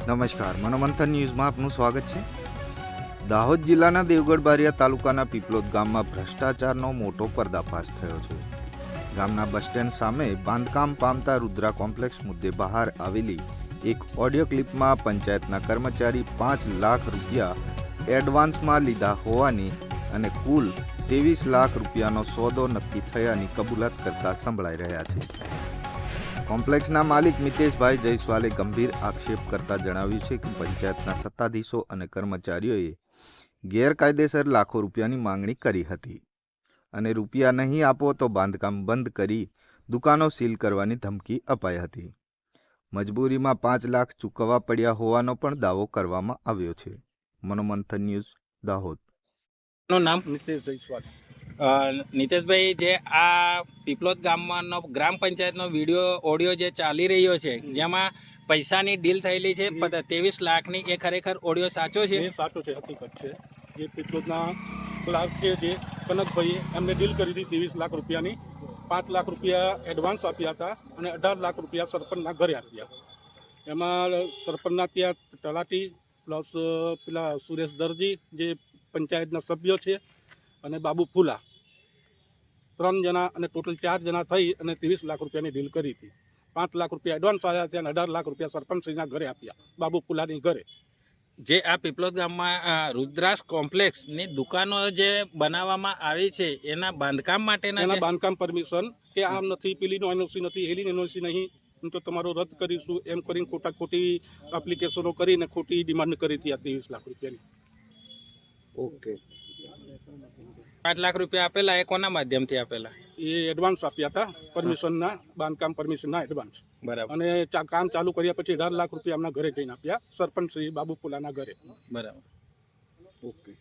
નમસ્કાર, મનોમંથન ન્યૂઝમાં આપનું સ્વાગત છે। દાહોદ જિલ્લાના દેવગઢ બારિયા તાલુકાના પીપલોદ ગામમાં ભ્રષ્ટાચારનો મોટો પર્દાફાશ થયો છે। ગામના બસ સ્ટેન્ડ સામે બાંધકામ પામતા રુદ્રા કોમ્પ્લેક્સ મુદ્દે બહાર આવેલી એક ઓડિયો ક્લિપમાં પંચાયતના કર્મચારી 5 લાખ રૂપિયા એડવાન્સમાં લીધા હોવાની અને કુલ 23 લાખ રૂપિયાનો સોદો નક્કી થયાની કબૂલાત કરતા સંભળાઈ રહ્યા છે। કોમ્પ્લેક્સના માલિક મિતેશભાઈ જયસ્વાલે ગંભીર આક્ષેપ કરતા જણાવ્યું છે કે પંચાયતના સત્તાધીશો અને કર્મચારીઓએ ગેરકાયદેસર લાખો રૂપિયાની માંગણી કરી હતી અને રૂપિયા નહીં આપો તો બાંધકામ બંધ કરી દુકાનો સીલ કરવાની ધમકી અપાઈ હતી। મજબૂરીમાં 5 લાખ ચૂકવવા પડ્યા હોવાનો પણ દાવો કરવામાં આવ્યો છે। મનોમંથન ન્યૂઝ, દાહોદ। નામ નિતેશ જયસ્વાલ। નીતેશભાઈ, જે આ પીપલોદ ગામનો ગ્રામ પંચાયતનો ઓડિયો જે ચાલી રહ્યો છે, જેમાં પૈસાની ડીલ થયેલી છે 23 લાખની, એ ખરેખર ઓડિયો સાચો છે? એ સાચો છે, હકીકત છે। જે પીપલોદના ક્લાર્ક છે, જે કનકભાઈ, એમને ડીલ કરી હતી 23 લાખ રૂપિયાની। 5 લાખ રૂપિયા એડવાન્સ આપ્યા હતા અને 18 લાખ રૂપિયા સરપંચના ઘરે આપ્યા। એમાં સરપંચના ત્યાં તલાટી પ્લસ પેલા સુરેશ દરજી, જે પંચાયતના સભ્યો છે, અને બાબુ ફુલા, 3 જણા અને ટોટલ 4 જણા થઈ અને 23 લાખ રૂપિયાની ડીલ કરી હતી। 5 લાખ રૂપિયા એડવાન્સ આવ્યા હતા અને 18 લાખ રૂપિયા સરપંચશ્રીના ઘરે આપ્યા, બાબુ ફુલાની ઘરે। જે આ પીપલોદ ગામમાં રુદ્રાસ કોમ્પ્લેક્સની દુકાનો જે બનાવવામાં આવી છે, એના બાંધકામ માટેના એના બાંધકામ પરમિશન કે આમ નથી, પેલીનો એનઓસી નથી, એની એનઓસી નહીં, તો તમારો રદ કરીશું એમ કરીને ખોટી એપ્લિકેશનો કરીને ખોટી ડિમાન્ડ કરી હતી આ 23 લાખ રૂપિયાની। ઓકે, 5 લાખ રૂપિયા આપેલા, એ કોના માધ્યમથી આપેલા? એ એડવાન્સ આપ્યા હતા, પરમિશનના, બાંધકામ પરમિશનના એડવાન્સ। બરાબર। અને કામ ચાલુ કર્યા પછી 18 લાખ રૂપિયા એમના ઘરે જઈને આપ્યા, સરપંચ શ્રી બાબુ ફુલાના ઘરે। બરાબર, ઓકે।